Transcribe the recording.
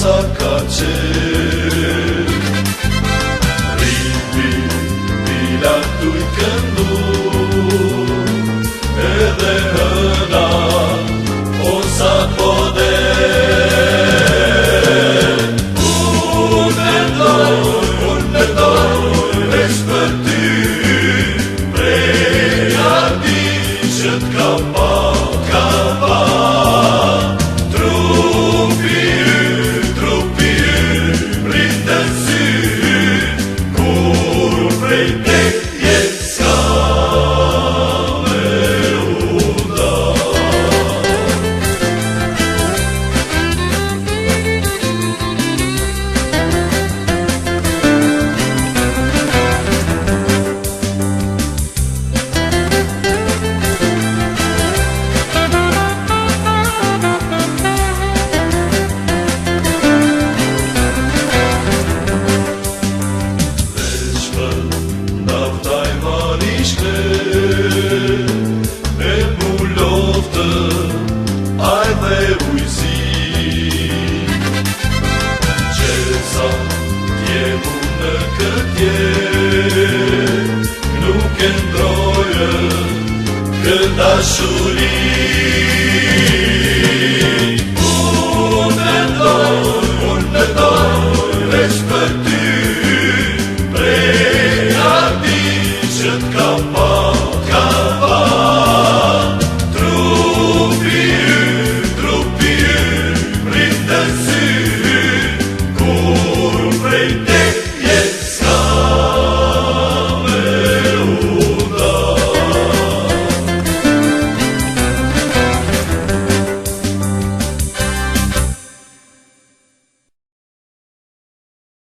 sa ka qenë. Ripi, pila tuj këndu, edhe hëna, o sa po den. Unë mendoj, veç për ty, prej ati që t'ka pa, trupi yt, rritë sy, kur prej tek jet s'ka me uda. Me mu loftë, aj dhe ujësi, qesa t'jemu në këtë jet, nuk e ndrojë këtë dashuri.